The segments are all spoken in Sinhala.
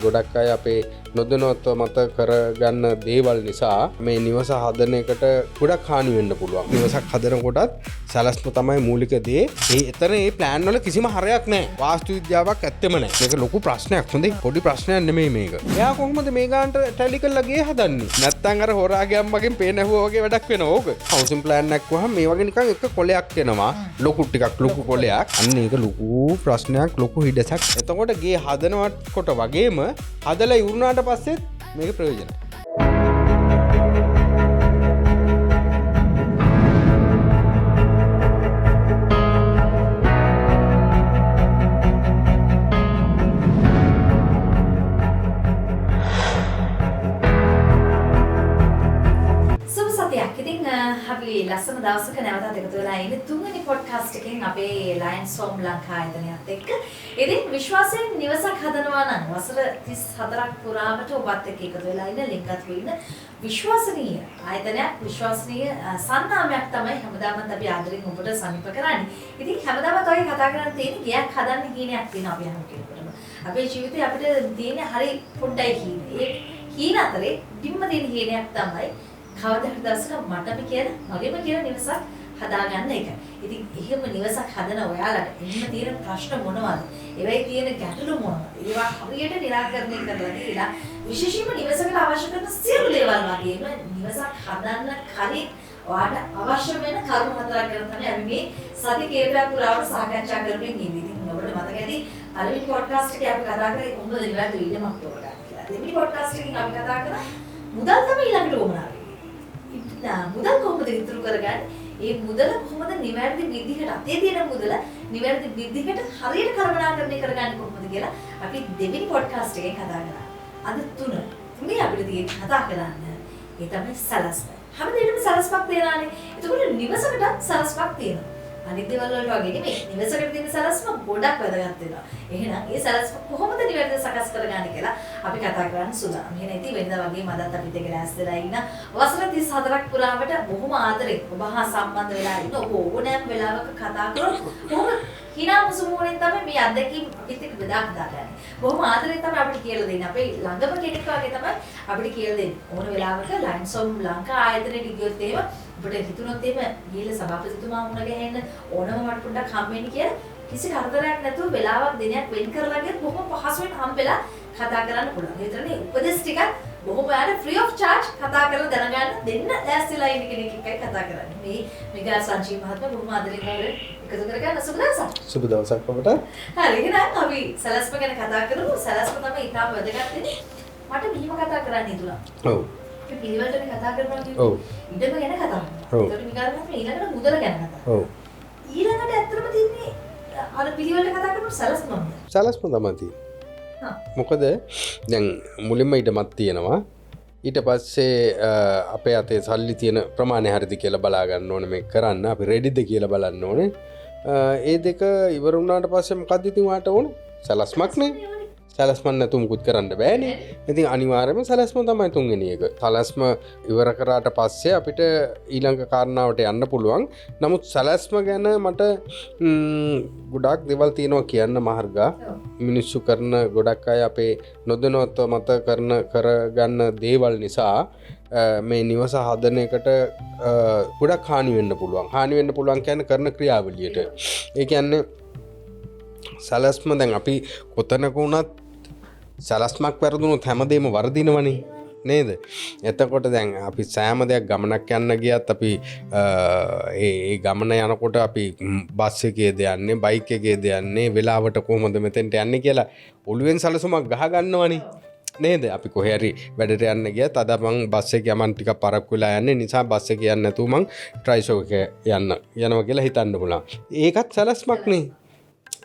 ගොඩක් අය අපේ නොදැනුවත්ව මත කරගන්න දේවල් නිසා මේ නිවස හදන එකට ගොඩක් හානි වෙන්න පුළුවන්. නිවසක් හදනකොටත් සැලැස්ම තමයි මූලික දේ. එතන මේ ප්ලෑන් වල කිසිම හරයක් නැහැ. වාස්තු විද්‍යාවක් ඇත්තෙම නැහැ. මේක ලොකු ප්‍රශ්නයක්. හොඳේ පොඩි ප්‍රශ්නයක් නෙමෙයි මේක. එයා කොහොමද මේ ගානට ටැලි කරලා ගේ හදන්නේ? නැත්තම් අර හොරාගේ අම්මගෙන් පේන ඇහුවා වගේ වැඩක් වෙනවා ඕක. හවුසින් ප්ලෑන් එකක් වහම මේ වගේ නිකන් එක කොලයක් එනවා. ලොකු ටිකක් ලොකු කොලයක්. අන්න ඒක ලොකු ප්‍රශ්නයක්, ලොකු හිඩසක්. එතකොට ගේ හදනකොට වගේම හදලා ඉවරුනාට පස්සෙත් මේක ප්‍රයෝජනයි. අපි ලස්සන දවසක නැවතත් එකතු වෙලා ඉන්නේ තුන්වෙනි පොඩ්කාස්ට් එකෙන් අපේ ලයන්ස් හෝම් ලංකා ආයතනයත් එක්ක. ඉතින් විශ්වාසයෙන් නිවසක් හදනවා නම් වසර 34ක් පුරාවට ඔබත් එක්ක එකතු වෙලා ඉන්න ලින්කත් වෙන්න විශ්වාසනීය ආයතනයක්, විශ්වාසනීය සන්නාමයක් තමයි හැමදාමත් අපි ආදරෙන් ඔබට සමීප කරන්නේ. ඉතින් හැමදාමත් ඔය කතා කරන් තියෙන ගයක් හදන්න හීනයක් තියෙනවා අපි හැම කෙනෙකුටම. අපේ ජීවිතේ අපිට තියෙන හරි පොඩ්ඩයි හීන. ඒ හීන අතරේ දිම්ම තියෙන හීනයක් තමයි කවදා හරි දවසක මටම මගේම කියන නිවසක් හදාගන්න එක. ඉතින් එහෙම නිවසක් හදන ඔයාලට එහෙම තියෙන ප්‍රශ්න මොනවද? ඒවයි තියෙන ගැටලු මොනවද? ඒවා හරියට निराකරණය කරලා දීලා විශේෂයෙන්ම නිවසකට අවශ්‍ය කරන සියලු දේවල් වගේම නිවසක් හදන්න කලින් ඔයාලට අවශ්‍ය වෙන කරුණු හතරක් ගැන තමයි අපි මේ සති කීපයක් පුරාවට සාකච්ඡා කරමින් ඉන්නේ. ඉතින් ඔබට මතක ඇති පළවෙනි පොඩ්කාස්ට් එකේ අපි කතා කරේ කොහොමද නිවැරදි ඉඩමක් තෝරගන්න කියලා. දෙවෙනි පොඩ්කාස්ට් එකකින් අපි කතා කරා මුදල් තමයි ඊළඟට ඕමනා වෙන්නේ. මුදල් කොහොමද ඉතුරු කරගන්නේ? ඒ මුදල කොහොමද නිවැරදි විදිහට අතේ තියෙන මුදල නිවැරදි විදිහට හරියට කළමනාකරණය කරගන්නේ කොහොමද කියලා අපි දෙවෙනි පොඩ්කාස්ට් එකේ කතා කරා. අද තුනේ අපිට තියෙන කතා කරන්න ඒ තමයි සලස්ම. හැමදේටම සලස්මක් තියනවානේ. ඒකවල නිවසකටත් සලස්මක් තියෙනවා. අනිත් දේවල් වලට වගේ නෙමෙයි. නිවසකට තියෙන සලස්ම ගොඩක් වැදගත් වෙනවා. එහෙනම් ඒ සලස්ම කොහොමද නිවැරදිව සකස් කරගන්නේ කියලා අපි කතා කරන්න සූදානම්. එහෙනම් ඉතින් වෙනදා වගේ මදත් අපිත් එක්ක රැස්දලා ඉන්න වසර 34ක් පුරාවට බොහොම ආදරෙන් ඔබ හා සම්බන්ධ වෙලා ඉන්න ඔබ ඕනෑම වෙලාවක කතා කරොත් කොහොම හිනා මුසුමුණෙන් තමයි මේ අත්දැකීම් අපිත් එක්ක බෙදා ගන්න. බොහොම ආදරෙන් තමයි අපිට කියලා දෙන්නේ. අපේ ළඟම කෙනෙක් වගේ තමයි අපිට කියලා දෙන්නේ. ඕන වෙලාවක ලයන්ස් හෝම් ලංකා ආයතනයේ ගියොත් එහෙම ඔබට හිතුනොත් එහෙම ගිහලා සභාපතිතුමා වුණ ගහන්න ඕනම මට පොඩ්ඩක් හම් වෙන්න කියලා කිසි කරදරයක් නැතුව වෙලාවක් දිනයක් වෙන් කරලා ගියත් බොහොම පහසුවෙන් හම්බෙලා කතා කරන්න පුළුවන්. ඒ විතරනේ උපදෙස් ටිකක් බොහොම යාර ෆ්‍රී ඔෆ් charge කතා කරලා දැනගන්න දෙන්න ලෑස්තිලා ඉන්න කෙනෙක් එක්කයි කතා කරන්නේ. මේ මෙගා සංජීව මහත්මයා බොහොම ආදරෙන් එකතු කරගන්න සුබ දවසක්. සුබ දවසක් ඔබට. හරි එහෙනම් අපි සැලැස්ම ගැන කතා කරමු. සැලැස්ම තමයි ඉතාම වැදගත් වෙන්නේ. මට මෙහිම කතා කරන්න ඉදුණා. ඔව්. පිළිවෙලට කතා කරනවා කියන්නේ ඉඩම ගැන කතා කරනවා. ඒකට විකාරයක් ඊළඟට මුදල ගැන කතා කරනවා. ඔව්. ඊළඟට ඇත්තටම තියන්නේ අර පිළිවෙලට කතා කරන සැලැස්මම. සැලැස්ම තමයි තියෙන්නේ. මොකද දැන් මුලින්ම ඉඩමක් තියෙනවා. ඊට පස්සේ අපේ අතේ සල්ලි තියෙන ප්‍රමාණය හරිද කියලා බලා ගන්න ඕනේ මේක කරන්න. අපි රෙඩිද කියලා බලන්න ඕනේ. ඒ දෙක ඉවර වුණාට පස්සේ මොකද්ද ඉතින් වාට ඕනේ? සැලැස්මක් නේ. සැලැස්ම නැතුව මුකුත් කරන්න බෑනේ. ඉතින් අනිවාර්යයෙන්ම සැලැස්ම තමයි තුන්වෙනි එක. සැලැස්ම ඉවර කරාට පස්සේ අපිට ඊළඟ කාරණාවට යන්න පුළුවන්. නමුත් සැලැස්ම ගැන මට ගොඩක් දේවල් තියෙනවා කියන්න මාර්ගා. මිනිස්සු කරන ගොඩක් අය අපේ නොදැනුවත්ව මත කරගන්න දේවල් නිසා මේ නිවස හදන එකට ගොඩක් හානි වෙන්න පුළුවන්. හානි වෙන්න පුළුවන් කියන්නේ කරන ක්‍රියාවලියට. ඒ කියන්නේ සැලැස්ම දැන් අපි කොතනක වුණත් සැලැස්මක් වැරදුනොත් හැමදේම වර්ධිනවනේ නේද? එතකොට දැන් අපි සෑම දෙයක් ගමනක් යන්න ගියත් අපි ඒ ගමන යනකොට අපි බස් එකේද යන්නේ, බයික් එකේද යන්නේ, වෙලාවට කොහොමද මෙතෙන්ට යන්නේ කියලා ඔළුවෙන් සැලසුමක් ගහ ගන්නවනේ නේද? අපි කොහේ හරි වැඩට යන්න ගියත් අද මං බස් එකේ යමන් ටිකක් පරක්කු වෙලා යන්නේ නිසා බස් එකේ යන්නේ නැතුව මං ට්‍රයිසෝක් එකේ යනවා කියලා හිතන්න පුළුවන්. ඒකත් සැලැස්මක් නේ.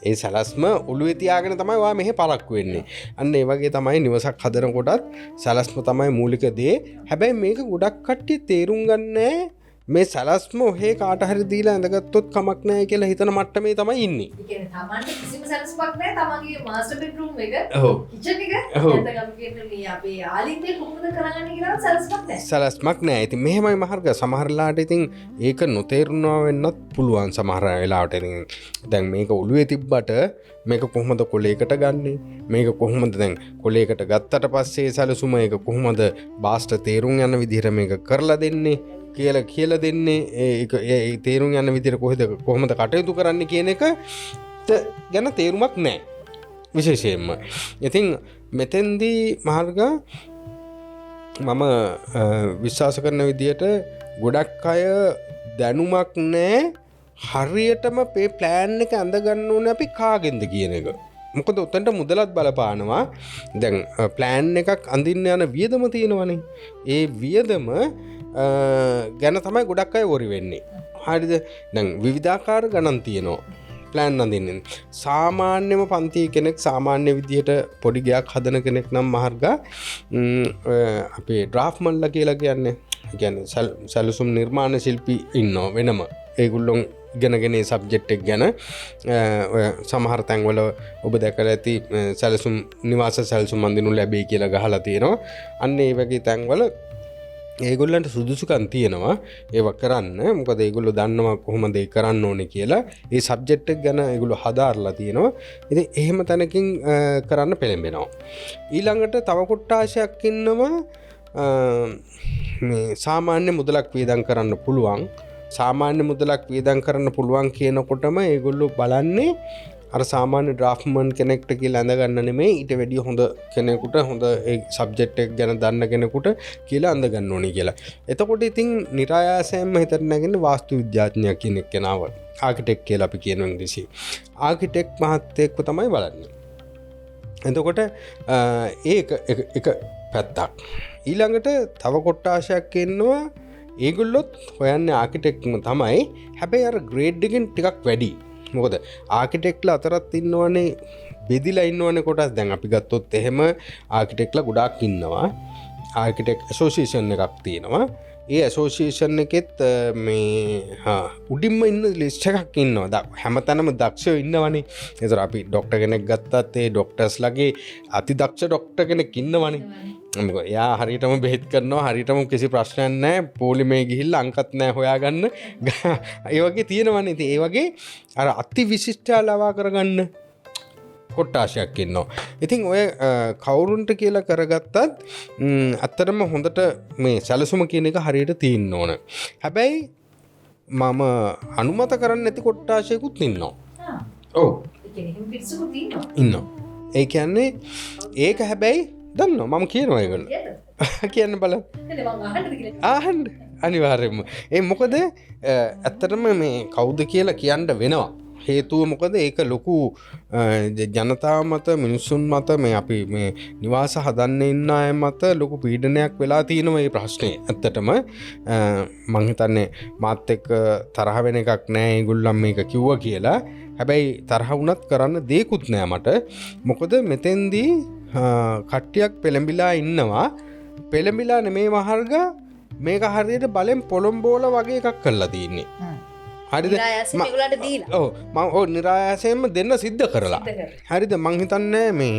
ඒ සැලැස්ම ඔළුවේ තියාගෙන තමයි ඔයා මෙහෙ පරක්කු වෙන්නේ. අන්න ඒ වගේ තමයි නිවසක් හදනකොටත් සැලැස්ම තමයි මූලික දේ. හැබැයි මේක ගොඩක් කට්ටිය තේරුම් ගන්නෑ. මේ සැලස්ම ඔහේ කාට හරි දීලා ඇඳගත්තොත් කමක් නැහැ කියලා හිතන මට්ටමේ තමයි ඉන්නේ. ඒ කියන්නේ තමන්ට කිසිම සැලසුමක් නැහැ තමන්ගේ මාස්ටර් බෙඩ්රූම් එක ඔව් කිචන් එක නැත්නම් අපි කියන්නේ මේ අපේ ආලින්ගේ කොහොමද කරගන්නේ කියලා සැලසුමක් නැහැ. සැලස්මක් නැහැ. ඉතින් මෙහෙමයි මහර්ග සමහරලාට ඉතින් ඒක නොතේරුණා වෙන්නත් පුළුවන් සමහර වෙලාවට. ඉතින් දැන් මේක ඔළුවේ තිබ්බට මේක කොහොමද කොලේකට ගන්නෙ? මේක කොහොමද දැන් කොලේකට ගත්තට පස්සේ සැලසුම ඒක කොහොමද බාස්ට තේරුම් යන විදිහට මේක කරලා දෙන්නේ කියලා දෙන්නේ ඒ තේරුම් යන විදිහට කොහොමද කටයුතු කරන්න කියන එක ගැන තේරුමක් නැහැ විශේෂයෙන්ම. ඉතින් මෙතෙන්දී මහර්ග මම විශ්වාස කරන විදිහට ගොඩක් අය දැනුමක් නැහැ හරියටම මේ ප්ලෑන් එක අඳගන්න ඕනේ අපි කාගෙන්ද කියන එක. මොකද උතන්ට මුදලත් බලපානවා. දැන් ප්ලෑන් එකක් අඳින්න යන වියදම තියෙනවනේ. ඒ වියදම ගැන තමයි ගොඩක් අය වොරි වෙන්නේ. හරිද? දැන් විවිධාකාර ගණන් තියෙනවා ප්ලෑන් අඳින්න. සාමාන්‍යම පන්ති කෙනෙක් සාමාන්‍ය විදිහට පොඩි ගයක් හදන කෙනෙක් නම් මහර්ගා අපේ ඩ්‍රාෆ්ට්මන්ලා කියලා කියන්නේ. කියන්නේ සැලසුම් නිර්මාණ ශිල්පී ඉන්නවා වෙනම. ඒගොල්ලොන් ඉගෙනගෙන සබ්ජෙක්ට් එක ගැන සමහර තැන්වල ඔබ දැකලා ඇති සැලසුම් නිවාස සැලසුම් අඳිනු ලැබෙයි කියලා ගහලා තියෙනවා. අන්න ඒ වගේ තැන්වල ඒගොල්ලන්ට සුදුසුකම් තියෙනවා ඒව කරන්න. මොකද ඒගොල්ලෝ දන්නවා කොහොමද ඒක කරන්න ඕනේ කියලා. ඒ සබ්ජෙක්ට් එක ගැන ඒගොල්ලෝ හදාarලා තියෙනවා. ඉතින් එහෙම තැනකින් කරන්න පෙළඹෙනවා. ඊළඟට තව කොට්ටාශයක් ඉන්නවා මේ සාමාන්‍ය මුදලක් වියදම් කරන්න පුළුවන්. සාමාන්‍ය මුදලක් වියදම් කරන්න පුළුවන් කියනකොටම ඒගොල්ලෝ බලන්නේ අර සාමාන්‍ය ඩ්‍රාෆ්ට්මන් කෙනෙක්ට කියලා අඳගන්න නෙමෙයි ඊට වැඩිය හොඳ කෙනෙකුට හොඳ ඒ සබ්ජෙක්ට් එක ගැන දන්න කෙනෙකුට කියලා අඳගන්න ඕනේ කියලා. එතකොට ඉතින් નિરાයාසයෙන්ම හිතට නැගෙන්නේ වාස්තු විද්‍යාඥයෙක් කෙනෙක් කෙනාව ආකිටෙක්ට් කියලා අපි කියනවා ඉංග්‍රීසියෙන්. ආකිටෙක්ට් මහත්තයෙක්ව තමයි බලන්නේ. එතකොට ඒක එක පැත්තක්. ඊළඟට තව කොට්ටාශයක් ඉන්නවා ඒගොල්ලොත් හොයන්නේ ආකිටෙක්ට්ම තමයි. හැබැයි අර ග්‍රේඩ් එකෙන් ටිකක් වැඩි. මොකද ආකිටෙක්ට්ලා අතරත් ඉන්නවනේ බෙදිලා ඉන්නවනේ කොටස්. දැන් අපි ගත්තොත් එහෙම ආකිටෙක්ට්ලා ගොඩාක් ඉන්නවා. ආකිටෙක්ට් ඇසෝසියේෂන් එකක් තියෙනවා. ඒ ඇසෝසියේෂන් එකෙත් මේ උඩින්ම ඉන්න ලිස්ට් එකක් ඉන්නවා. හැමතැනම දක්ෂයෝ ඉන්නවනේ. ඒතර අපි ડોක්ටර් කෙනෙක් ගත්තත් ඒ ડોක්ටර්ස්ලාගේ අති දක්ෂ ડોක්ටර් කෙනෙක් ඉන්නවනේ. එයා හරියටම බෙහෙත් කරනවා හරියටම කිසි ප්‍රශ්නයක් නැහැ. පොලිමේ ගිහිල්ලා අංකත් නැහැ හොයාගන්න. ඒ වගේ තියෙනවනේ. ඉතින් ඒ වගේ අර අති විශිෂ්ටය ලවා කරගන්න කොට්ටාශයක් ඉන්නවා. ඉතින් ඔය කවුරුන්ට කියලා කරගත්තත් ඇත්තටම හොඳට මේ සැලසුම කියන එක හරියට තියෙන්න ඕන. හැබැයි මම අනුමත කරන්නේ නැති කොට්ටාශයකුත් ඉන්නවා. ඔව්. ඉන්නවා. ඒ කියන්නේ ඒක හැබැයි දන්නවා මම කියනවා ඒගොල්ලෝ. කියන්න බලන්න. ආහන්න අනිවාර්යයෙන්ම. ඒ මොකද ඇත්තටම මේ කවුද කියලා කියන්න වෙනවා. හේතුව මොකද ඒක ලොකු ජනතාව මත මිනිස්සුන් මත මේ අපි මේ නිවාස හදන්න ඉන්න අය මත ලොකු පීඩනයක් වෙලා තියෙනවා මේ ප්‍රශ්නේ. ඇත්තටම මං හිතන්නේ මාත් එක්ක තරහ වෙන එකක් නෑ ඒගොල්ලන් මේක කිව්වා කියලා. හැබැයි තරහ වුණත් කරන්න දෙයක්වත් නෑ මට. මොකද මෙතෙන්දී කට්ටියක් පෙළඹිලා ඉන්නවා. පෙළඹිලා නෙමේ මහර්ග මේක හරියට බලෙන් පොළොම්බෝල වගේ එකක් කරලා තියෙන්නේ. හරිද? නිරායාසයෙන්ම දෙන්න සිද්ධ කරලා. හරිද? මං හිතන්නේ මේ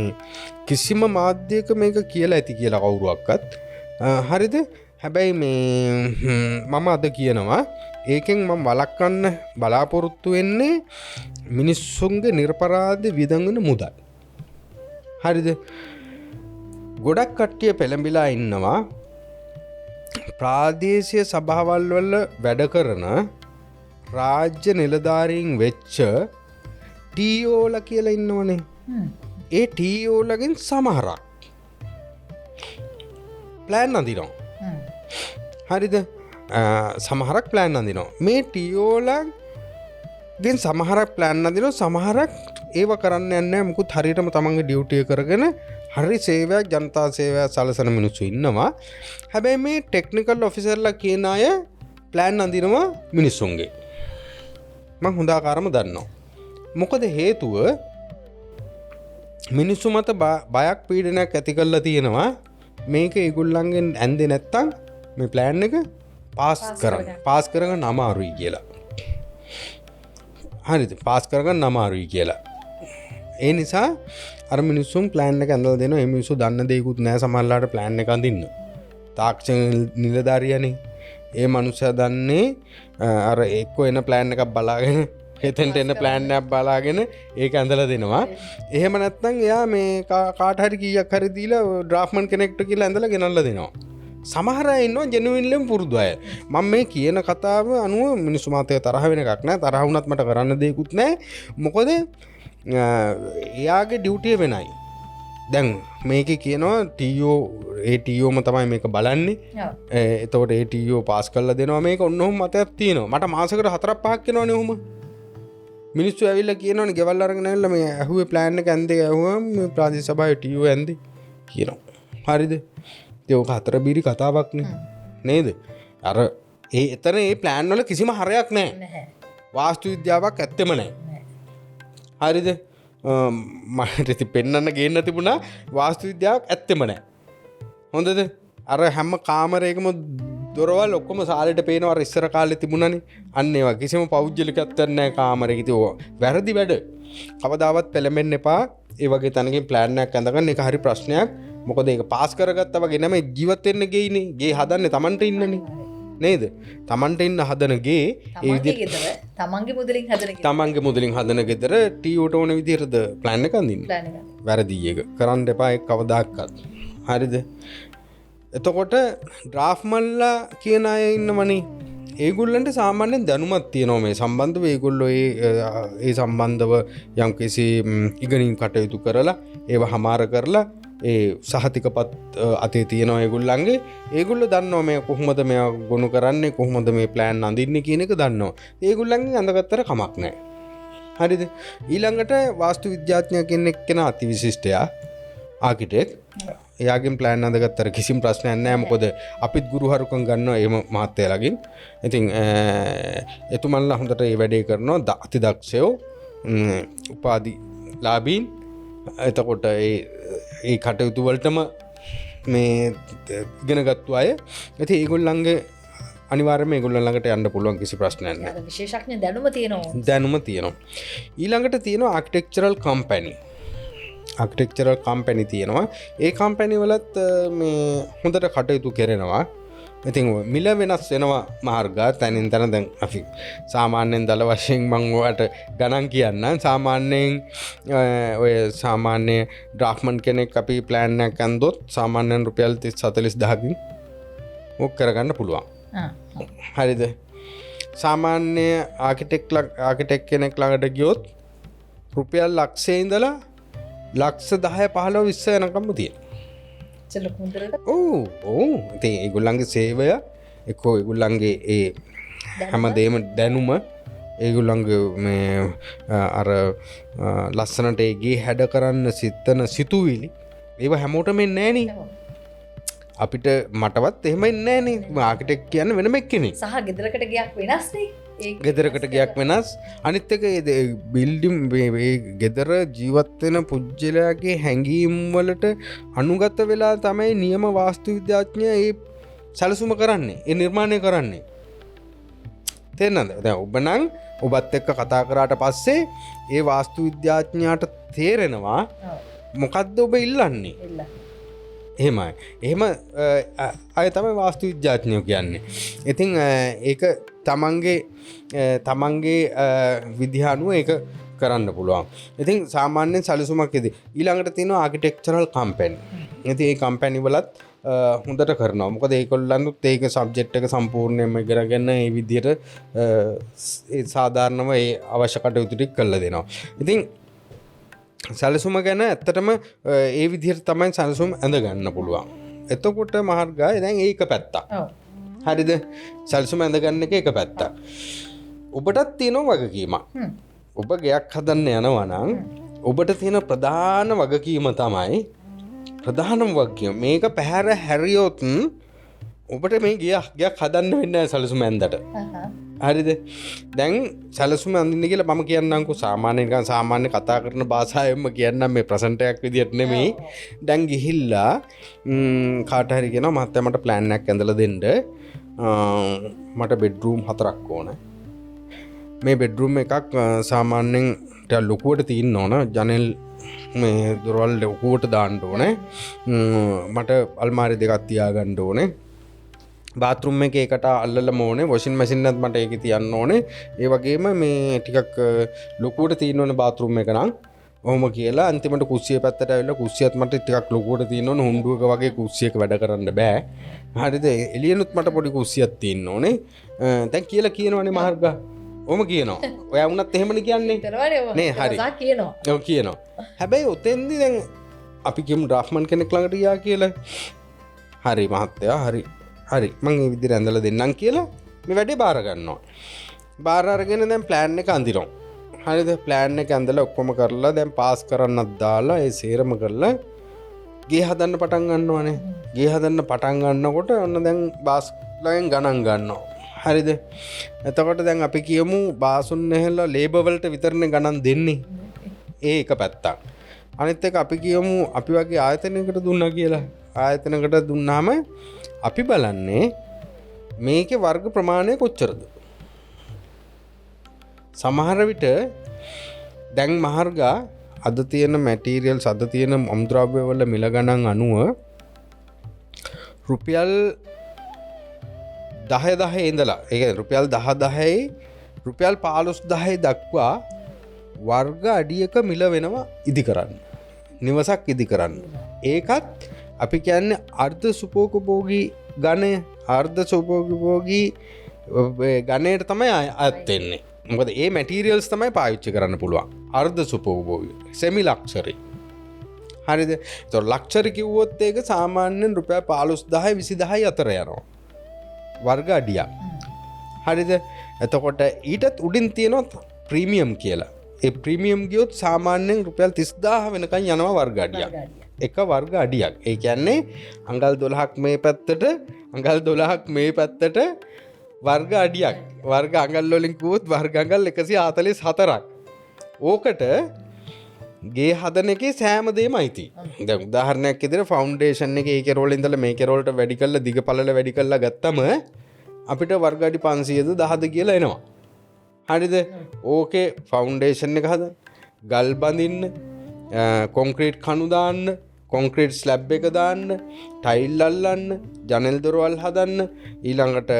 කිසිම මාධ්‍යයක මේක කියලා ඇති කියලා කවුරුවක්වත්. හරිද? හැබැයි මේ මම අද කියනවා ඒකෙන් මම වළක්වන්න බලාපොරොත්තු වෙන්නේ මිනිස්සුන්ගේ නිර්පරාධ විදංගන මුදල්. හරිද? ගොඩක් කට්ටිය පෙළඹිලා ඉන්නවා ප්‍රාදේශීය සභාවල් වල වැඩ කරන රාජ්‍ය නිලධාරීන් වෙච්ච ටීఓලා කියලා ඉන්නවනේ. ඒ ටීஓලගෙන් සමහරක් ප්ලෑන් අඳිනවා. හරිද? සමහරක් ප්ලෑන් අඳිනවා. මේ ටීஓලගෙන් සමහරක් ප්ලෑන් අඳිනවා. සමහරක් ඒව කරන්න යන්නේ නැහැ. මොකුත් හරියටම තමන්ගේ ඩියුටි එක කරගෙන හරි සේවයක් ජනතා සේවයක් සලසන මිනිස්සු ඉන්නවා. හැබැයි මේ ටෙක්නිකල් ඔෆිසර්ලා කියන අය ප්ලෑන් අඳිනවා මිනිස්සුන්ගේ. මං හොඳාකාරම දන්නවා. මොකද හේතුව මිනිස්සු මත බයක් පීඩනයක් ඇති කරලා තියෙනවා. මේක ඒගොල්ලන්ගෙන් ඇන්දේ නැත්තම් මේ ප්ලෑන් එක පාස් කරගන්න අමාරුයි කියලා. හරිද? පාස් කරගන්න අමාරුයි කියලා. ඒ නිසා අර මිනිස්සුන් ප්ලෑන් එක ඇඳලා දෙනවා. ඒ මිනිස්සු දන්න දෙයක්වත් නැහැ සමහරලාට ප්ලෑන් එක අඳින්න. තාක්ෂණ නිලධාරියනේ. ඒ මනුස්සයා දන්නේ අර එක්ක එන ප්ලෑන් එකක් බලාගෙන එතෙන්ට එන ප්ලෑන් එකක් බලාගෙන ඒක ඇඳලා දෙනවා. එහෙම නැත්නම් එයා මේ කාට හරි කීයක් හරි දීලා ඩ්‍රාෆ්ට්මන් කෙනෙක්ට කියලා ඇඳලා ගෙනල්ලා දෙනවා. සමහර අය ඉන්නවා ජෙනුවින්ලිම පුරුදු අය. මම මේ කියන කතාව අනුව මිනිස්සු මාතේ තරහ වෙන එකක් නෑ. තරහ වුණත් මට කරන්න දෙයක්වත් නෑ. මොකද එයාගේ ඩියුටිය වෙනයි. දැන් මේක කියනවා ටීෝම තමයි මේක බලන්නේ. එතකොට ඒටෝ පාස් කරලා දෙනවා මේක ඔන්නොහොම මතයක් තියෙනවා. මට මාසකට 4-5ක් වෙනවනේ ඔහොම. මිනිස්සු ඇවිල්ලා කියනවනේ ගෙවල් අරගෙන ඇවිල්ලා මේ ඇහුවේ ප්ලෑන් එක ඇන්දේ ඇහුවම මේ ප්‍රාදේශ සභාවේ ටීෝ ඇන්දේ කියනවා. හරිද? ඒක හතර බීරි කතාවක්නේ. නේද? අර එතන ඒ ප්ලෑන් වල කිසිම හරයක් නැහැ. වාස්තු විද්‍යාවක් ඇත්තෙම නැහැ. හරිද? මට ඉතින් පෙන්නන්න ගේන්න තිබුණා වාස්තු විද්‍යාවක් ඇත්තෙම නැහැ. හොඳද? අර හැම කාමරයකම දොරවල් ඔක්කොම සාලෙට පේනවා අර ඉස්සර කාලේ තිබුණානේ. අන්න ඒවා කිසිම පෞද්ගලිකත්වයක් නැහැ කාමරේක. ඉතින් ඕවා වැරදි වැඩ. කවදාවත් පෙළඹෙන්න එපා. ඒ වගේ තැනකින් ප්ලෑන් එකක් ඇඳගන්න එක හරි ප්‍රශ්නයක්. මොකද ඒක පාස් කරගත්තා වගේ නෙමෙයි ජීවත් වෙන්න ගෙයිනේ. ගේ හදන්නේ Tamanට ඉන්නනේ. නේද? Tamanට ඉන්න හදන ගේ ඒ විදිහට තමන්ගේ මුදලින් හදන ගේ. තමන්ගේ මුදලින් හදන ගෙදර ටීෝට ඕන විදිහටද ප්ලෑන් එක අඳින්න. වැරදි එක. කරන්න එපා ඒක කවදාකවත්. හරිද? එතකොට ඩ්‍රාෆ්ට්මන්ලා කියන අය ඉන්නවනේ. ඒගොල්ලන්ට සාමාන්‍යයෙන් දැනුමක් තියෙනවා මේ සම්බන්ධව. ඒගොල්ලෝ ඒ සම්බන්ධව යම්කිසි ඉගෙනීම් කටයුතු කරලා ඒව හමාර කරලා ඒ සහතිකපත් අතේ තියෙනවා ඒගොල්ලන්ගේ. ඒගොල්ලෝ දන්නවා මේ කොහොමද මේවා ගොනු කරන්නේ, කොහොමද මේ ප්ලෑන් අඳින්නේ කියන එක දන්නවා. ඒගොල්ලන්ගෙන් අඳගත්තට කමක් නැහැ. හරිද? ඊළඟට වාස්තු විද්‍යාඥයා කෙනෙක් කෙනා අතිවිශිෂ්ටයා ආකිටෙක්ට්. එයාගෙන් ප්ලෑන් අඳගත්තට කිසිම ප්‍රශ්නයක් නැහැ. මොකද අපිත් ගුරුහරුකම් ගන්නවා එහෙම මහත්තයලාගෙන්. ඉතින් එතුමන්ලා හොඳට මේ වැඩේ කරනවා. අතිදක්ෂයෝ උපාධි ලාභීන්. එතකොට ඒ කටයුතු වලටම මේ ඉගෙනගත්තු අය. ඉතින් ඒගොල්ලන්ගේ අනිවාර්යයෙන්ම ඒගොල්ලන් ළඟට යන්න පුළුවන් කිසි ප්‍රශ්නයක් නැහැ. විශේෂඥ දැනුම තියෙනවා. දැනුම තියෙනවා. ඊළඟට තියෙනවා ආකිටෙක්චරල් කම්පැනි. ආකිටෙක්චරල් කම්පැනි තියෙනවා. ඒ කම්පැනි වලත් මේ හොඳට කටයුතු කරනවා. ඉතින් මිල වෙනස් වෙනවා මාර්ගා තැනින් තැන. දැන් අපි සාමාන්‍යයෙන් දල වශයෙන් මම ඔයාලට ගණන් කියන්නම්. සාමාන්‍යයෙන් ඔය සාමාන්‍ය ඩ්‍රාෆ්ට්මන් කෙනෙක් අපි ප්ලෑන් එකක් අඳොත් සාමාන්‍යයෙන් රුපියල් 30-40000කින් ඔක් කරගන්න පුළුවන්. හරිද? සාමාන්‍ය ආකිටෙක්ට් කෙනෙක් ළඟට ගියොත් රුපියල් ලක්ෂයේ ඉඳලා ලක්ෂ 10-15-20 යනකම් තියෙනවා. ඉතින් ඒගොල්ලන්ගේ සේවය එක්කෝ ඒගොල්ලන්ගේ ඒ හැමදේම දැනුම ඒගොල්ලන්ගේ මේ අර ලස්සනට ඒගේ හැඩ කරන්න සිතන සිතුවිලි ඒව හැමෝටම එන්නේ නෑනේ. අපිට මටවත් එහෙම එන්නේ නෑනේ. ආකිටෙක්ට් කියන්නේ වෙනම එක්කෙනෙක්. සහ ගෙදරකට ගියක් වෙනස්නේ. ගෙදරකට ගයක් වෙනස්. අනිත් එක බිල්ඩිම් ගෙදර ජීවත් වෙන පුජ්‍යලයාගේ හැඟීම් වලට අනුගත වෙලා තමයි නියම වාස්තු විද්‍යාඥයා ඒ සැලසුම කරන්නේ, ඒ නිර්මාණය කරන්නේ. තේරෙනවද? දැන් ඔබ නම් ඔබත් එක්ක කතා කරාට පස්සේ ඒ වාස්තු විද්‍යාඥයාට තේරෙනවා මොකද්ද ඔබ ඉල්ලන්නේ. එහෙමයි. එහෙම අය තමයි වාස්තු විද්‍යාඥයෝ කියන්නේ. ඉතින් ඒක තමන්ගේ විදිහ අනුව ඒක කරන්න පුළුවන්. ඉතින් සාමාන්‍යයෙන් සැලසුමක්දී ඊළඟට තියෙනවා ආකිටෙක්චරල් කම්පැනි. ඉතින් ඒ කම්පැනි වලත් හොඳට කරනවා. මොකද ඒගොල්ලන්නුත් ඒක සබ්ජෙක්ට් එක සම්පූර්ණයෙන්ම ඉගෙනගෙන ඒ විදිහට ඒ සාධාරණව ඒ අවශ්‍ය කටයුතු ටික කරලා දෙනවා. ඉතින් සැලසුම ගැන ඇත්තටම ඒ විදිහට තමයි සැලසුම් ඇඳ ගන්න පුළුවන්. එතකොට මහර්ගාය දැන් ඒක පැත්තක්. හරිද? සැලසුම ඇඳ ගන්න එක පැත්තක්. ඔබටත් තියෙනවා වගකීමක්. ඔබ ගයක් හදන්න යනවා නම් ඔබට තියෙන ප්‍රධාන වගකීම තමයි ප්‍රධානම වගකීම මේක පැහැර හැරියොත් ඔබට මේ ගයක් හදන්න වෙන්නේ නැහැ සැලසුම ඇඳට. හරිද? දැන් සැලසුම අඳින්න කියලා මම කියන්නම්කෝ සාමාන්‍ය කතා කරන භාෂාවෙන්ම කියන්නම් මේ ප්‍රසන්ට් එකක් විදියට නෙමෙයි. දැන් ගිහිල්ලා කාට හරි කියනවා මහත්තයා මට ප්ලෑන් එකක් ඇඳලා දෙන්න. මට බෙඩ්රූම් 4ක් ඕන. මේ බෙඩ්රූම් එකක් සාමාන්‍යයෙන් ටිකක් ලොකුවට තියෙන්න ඕන. ජනෙල් මේ දොරවල් ලොකුවට දාන්න ඕනේ. මට අල්මාරි දෙකක් තියාගන්න ඕනේ. බාත්රූම් එකේ එකට අල්ලලම ඕනේ. වොෂින් මැෂින් එකත් මට ඒකේ තියන්න ඕනේ. ඒ වගේම මේ ටිකක් ලොකුවට තියෙන්න ඕනේ බාත්රූම් එක නම්. ඔහොම කියලා අන්තිමට කුස්සිය පැත්තට ඇවිල්ලා කුස්සියත් මට ටිකක් ලොකුවට තියෙන්න ඕනේ. හුණ්ඩුවක වගේ කුස්සියක වැඩ කරන්න බෑ. හරිද? එළියනුත් මට පොඩි කුස්සියක් තියෙන්න ඕනේ. දැන් කියලා කියනවනේ මහර්ගා. ඔහොම කියනවා. ඔයා වුණත් එහෙමනේ කියන්නේ. නේ හරි. ඔව් කියනවා. හැබැයි ඔතෙන්දී දැන් අපි කියමු ඩ්‍රාෆ්ට්මන් කෙනෙක් ළඟට ගියා කියලා. හරි මහත්තයා හරි. හරි මම මේ විදිහට ඇඳලා දෙන්නම් කියලා මේ වැඩේ බාර ගන්නවා. බාර අරගෙන දැන් ප්ලෑන් එක අඳිනවා. හරිද? ප්ලෑන් එක ඇඳලා ඔක්කොම කරලා දැන් පාස් කරන්නත් දාලා ඒ සේරම කරලා ගේ හදන්න පටන් ගන්නවානේ. ගේ හදන්න පටන් ගන්නකොට ඔන්න දැන් බාස් ලාගෙන් ගණන් ගන්නවා. හරිද? එතකොට දැන් අපි කියමු බාසුන් නැහැලා ලේබර් වලට විතරනේ ගණන් දෙන්නේ. ඒ එක පැත්තක්. අනිත් එක අපි කියමු අපි වගේ ආයතනයකට දුන්නා කියලා. ආයතනයකට දුන්නාම අපි බලන්නේ මේකේ වර්ග ප්‍රමාණය කොච්චරද? සමහර විට දැන් මහර්ගා අද තියෙන මැටීරියල්ස් අද තියෙන අමුද්‍රව්‍ය වල මිල ගණන් අනුව රුපියල් 10 ඉඳලා ඒ කියන්නේ රුපියල් 10 රුපියල් 15 දක්වා වර්ග අඩියක මිල වෙනවා ඉදි කරන්න. නිවසක් ඉදි කරන්න. ඒකත් අපි කියන්නේ අර්ධ සුපෝපභෝගී ගණය අර්ධ සුපෝපභෝගී ගණයට තමයි අයත් වෙන්නේ. මොකද ඒ මැටීරියල්ස් තමයි පාවිච්චි කරන්න පුළුවන්. අර්ධ සුපෝපභෝගී සෙමි ලක්ෂරි. හරිද? ඒතොර ලක්ෂරි කිව්වොත් ඒක සාමාන්‍යයෙන් රුපියල් 15000 20000 අතර යනවා. වර්ග අඩියක්. හරිද? එතකොට ඊටත් උඩින් තියෙනවා ප්‍රීමියම් කියලා. ඒ ප්‍රීමියම් ගියොත් සාමාන්‍යයෙන් රුපියල් 30000 වෙනකන් යනවා වර්ග අඩියක්. එක වර්ග අඩියක්. ඒ කියන්නේ අඟල් 12ක් මේ පැත්තට අඟල් 12ක් මේ පැත්තට වර්ග අඩියක්. වර්ග අඟල් වලින් කිව්වොත් වර්ග අඟල් 144ක්. ඕකට ගේ හදන එකේ සෑම දෙයක්ම අයිති. දැන් උදාහරණයක් විදිහට ෆවුන්ඩේෂන් එකේ ඒකේ රෝල් ඉඳලා මේකේ රෝල්ට වැඩි කරලා දිග පළල වැඩි කරලා ගත්තම අපිට වර්ග අඩි 500ද 10ද කියලා එනවා. හරිද? ඕකේ ෆවුන්ඩේෂන් එක හදන්න, ගල් බඳින්න, කොන්ක්‍රීට් කණු දාන්න, කොන්ක්‍රීට් ස්ලැබ් එක දාන්න, ටයිල් අල්ලන්න, ජනෙල් දොරවල් හදන්න, ඊළඟට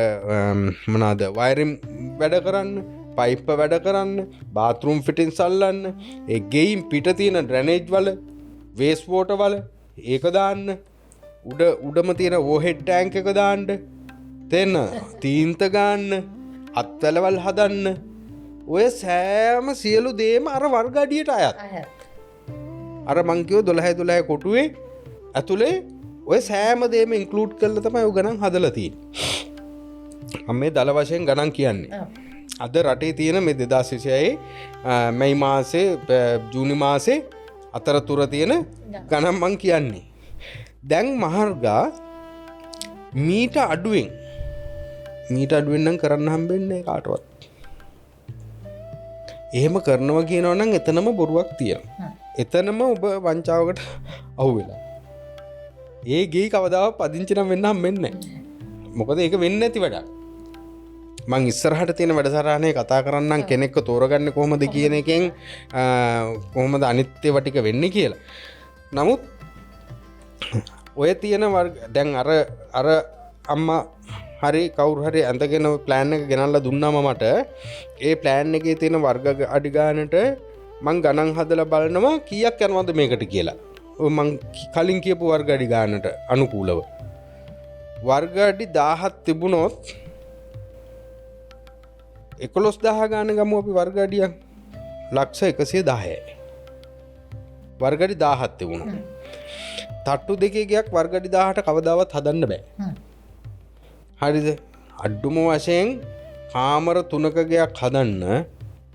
මොනවාද වයරින් වැඩ කරන්න, පයිප් වැඩ කරන්න, බාත්රූම් ෆිටින්ස් අල්ලන්න, ඒ ගෙයින් පිට තියෙන ඩ්‍රැනේජ් වල, වේස්ට් වෝටර් වල ඒක දාන්න, උඩම තියෙන ඕහෙඩ් ටැංක් එක දාන්න, තෙන්න තීන්ත ගන්න, අත්වැලවල් හදන්න. ඔය සෑම සියලු දේම අර වර්ග අඩියට අයත්. අර මං කිව්ව 12 කොටුවේ ඇතුලේ ඔය සෑම දේම ඉන්ක්ලූඩ් කරලා තමයි ඔය ගණන් හදලා තියෙන්නේ. මම මේ දල වශයෙන් ගණන් කියන්නේ. අද රටේ තියෙන මේ 2026 මැයි මාසේ ජූනි මාසේ අතරතුර තියෙන ගණන් මං කියන්නේ. දැන් මහර්ගා මීට අඩුවෙන් නම් කරන්න හම්බෙන්නේ කාටවත්. එහෙම කරනවා කියනවා නම් එතනම බොරුවක් තියෙනවා. එතනම ඔබ වංචාවකට අහු වෙලා. ඒ ගේ කවදාවත් පදිංචි නම් වෙන්න හම්බෙන්නේ නැහැ. මොකද ඒක වෙන්නේ නැති වැඩක්. මං ඉස්සරහට තියෙන වැඩසටහනේ කතා කරන්නම් කෙනෙක්ව තෝරගන්නේ කොහොමද කියන එකෙන් කොහොමද අනිත්‍ය වටික වෙන්නේ කියලා. නමුත් ඔය තියෙන දැන් අර අම්මා හරි කවුරු හරි ඇඳගෙන ප්ලෑන් එක ගෙනල්ලා දුන්නාම මට ඒ ප්ලෑන් එකේ තියෙන වර්ග අඩි ගානට මං ගණන් හදලා බලනවා කීයක් යනවද මේකට කියලා. මං කලින් කියපු වර්ග අඩි ගානට අනුකූලව. වර්ග අඩි 1000ක් තිබුණොත් 11000 ගාන ගමු අපි වර්ග අඩියක්. ලක්ෂ 110යි. වර්ග අඩි 1000ක් තිබුණා. තට්ටු දෙකේ ගයක් වර්ග අඩි 1000ට කවදාවත් හදන්න බෑ. හරිද? අඩුම වශයෙන් කාමර 3ක ගයක් හදන්න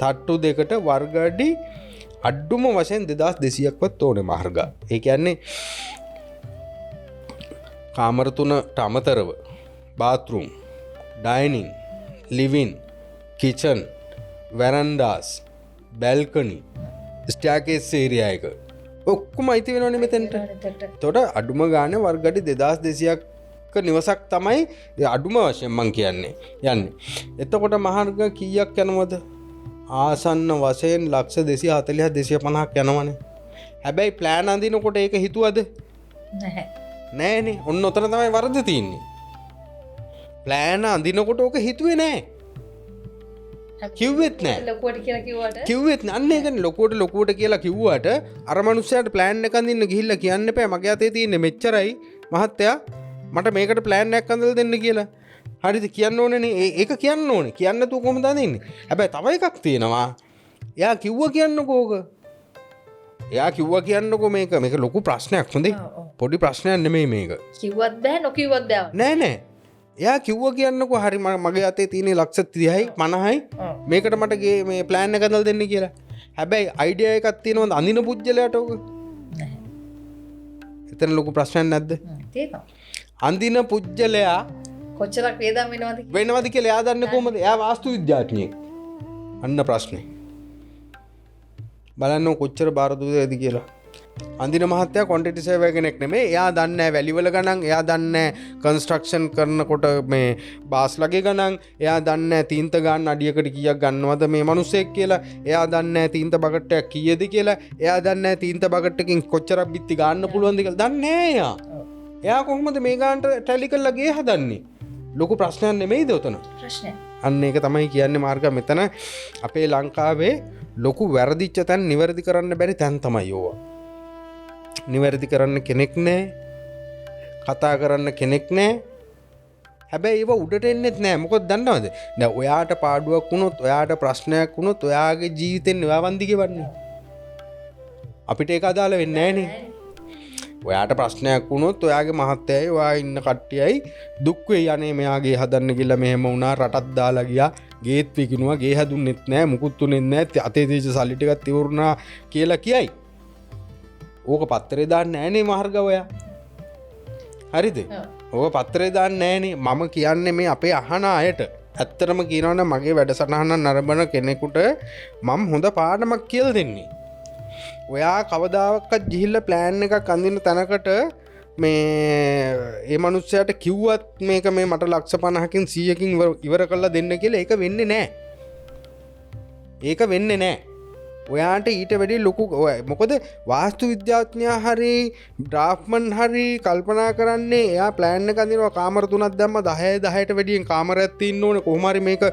තට්ටු දෙකට වර්ග අඩි අඩුම වශයෙන් 2200ක්වත් ඕනේ මහර්ගා. ඒ කියන්නේ කාමර 3ට අමතරව bathroom, dining, living, kitchen, verandas, balcony, staircase area එක ඔක්කොම අයිති වෙනවනේ මෙතෙන්ට. එතකොට අඩුම ගානේ වර්ග අඩි 2200ක් නිවසක් තමයි අඩුම වශයෙන් මං කියන්නේ යන්නේ. එතකොට මහර්ග කීයක් යනවද? ආසන්න වශයෙන් ලක්ෂ 240 250ක් යනවනේ. හැබැයි ප්ලෑන් අඳිනකොට ඒක හිතුවද? නැහැ. නෑනේ. ඔන්න ඔතන තමයි වරද තියෙන්නේ. ප්ලෑන් අඳිනකොට ඕක හිතුවේ නෑ. කිව්වෙත් නෑ. ලොකුවට කියලා කිව්වට කිව්වෙත් නෑ. අන්න ඒකනේ ලොකුවට කියලා කිව්වට අර මනුස්සයාට ප්ලෑන් එක අඳින්න ගිහිල්ලා කියන්න එපා මගේ අතේ තියෙන්නේ මෙච්චරයි මහත්තයා මට මේකට ප්ලෑන් එකක් අඳලා දෙන්න කියලා. හරිද? කියන්න ඕනේනේ. ඒක කියන්න ඕනේ. කියන්න තු කොහොමද අඳින්නේ? හැබැයි තව එකක් තියෙනවා. එයා කිව්වා කියන්නකෝ ඕක. එයා කිව්වා කියන්නකෝ මේක ලොකු ප්‍රශ්නයක්. හොඳේ. පොඩි ප්‍රශ්නයක් නෙමෙයි මේක. කිව්වත් බෑ නොකිව්වත් බෑ. නෑ. එයා කිව්වා කියන්නකෝ හරි මගේ අතේ තියෙන ලක්ෂ 30යි 50යි මේකට මට මේ ප්ලෑන් එක හදලා දෙන්න කියලා. හැබැයි අයිඩියා එකක් තියෙනවද අඳින පුජ්‍යලයට ඕක? නැහැ. එතන ලොකු ප්‍රශ්නයක් නැද්ද? තියෙනවා. අඳින පුජ්‍යලයා කොච්චරක් වේදම් වෙනවද කියලා එයා දන්නේ කොහමද? එයා වාස්තු විද්‍යාඥයෙක්. අන්න ප්‍රශ්නේ. බලන්න කොච්චර බාර දුවේද කියලා. අන්දින මහත්තයා ක්වොන්ටිටි සර්වර් කෙනෙක් නෙමෙයි. එයා දන්නේ නැහැ වැලි වල ගණන්, එයා දන්නේ නැහැ කන්ස්ට්‍රක්ෂන් කරනකොට මේ බාස්ලගේ ගණන්, එයා දන්නේ නැහැ තීන්ත ගන්න අඩියකට කීයක් ගන්නවද මේ මිනිස්සෙක් කියලා, එයා දන්නේ නැහැ තීන්ත බකට් එකක් කීයද කියලා, එයා දන්නේ නැහැ තීන්ත බකට් එකකින් කොච්චරක් බිත්ති ගන්න පුළුවන්ද කියලා දන්නේ නැහැ එයා. එයා කොහොමද මේ ගානට ටැලි කරලා ගේ හදන්නේ? ලොකු ප්‍රශ්නයක් නෙමෙයිද උතන? ප්‍රශ්නයක්. අන්න ඒක තමයි කියන්නේ මාර්ග. මෙතන අපේ ලංකාවේ ලොකු වැරදිච්ච තැන් නිවැරදි කරන්න බැරි තැන් තමයි ඕවා. නිවැරදි කරන්න කෙනෙක් නෑ, කතා කරන්න කෙනෙක් නෑ. හැබැයි ඒව උඩට එන්නෙත් නෑ. මොකද දන්නවද? දැන් ඔයාට පාඩුවක් වුණොත්, ඔයාට ප්‍රශ්නයක් වුණොත් ඔයාගේ ජීවිතෙන් ඔයා වන්දි ගෙවන්නේ. අපිට ඒක අදාළ වෙන්නේ නෑනේ. ඔයාට ප්‍රශ්නයක් වුණොත් ඔයාගේ මහත්තයයි ඔයා ඉන්න කට්ටියයි දුක් වෙයි. අනේ මෙයාගේ හදන්න ගිහලා මෙහෙම වුණා, රටත් දාලා ගියා, ගේත් විකිනුවා, ගේ හැදුන්නෙත් නෑ, මුකුත් උනේත් නෑ, අතේ තියෙච්ච සල්ලි ටිකක් ඉවරුණා කියලා කියයි. ඕක පත්තරේ දාන්න නෑනේ මාර්ග ඔයා. හරිද? ඕක පත්තරේ දාන්න නෑනේ. මම කියන්නේ මේ අපේ අහන අයට ඇත්තටම කියනවනම් මගේ වැඩසටහන නරඹන කෙනෙකුට මම හොඳ පාඩමක් කියලා දෙන්නේ. ඔයා කවදාවත් ගිහිල්ලා ප්ලෑන් එකක් අඳින තැනකට මේ ඒ මනුස්සයාට කිව්වත් මේක මේ මට ලක්ෂ 50කින් 100කින් ඉවර කරලා දෙන්න කියලා ඒක වෙන්නේ නෑ. ඒක වෙන්නේ නෑ. ඔයාට ඊට වැඩි ලොකු මොකද වාස්තු විද්‍යාඥයා හරි ඩ්‍රාෆ්ට්මන් හරි කල්පනා කරන්නේ එයා ප්ලෑන් එක අඳිනවා කාමර 3ක් දැම්ම 10ට වැඩියෙන් කාමරයක් තියෙන්න ඕනේ කොහොම හරි මේක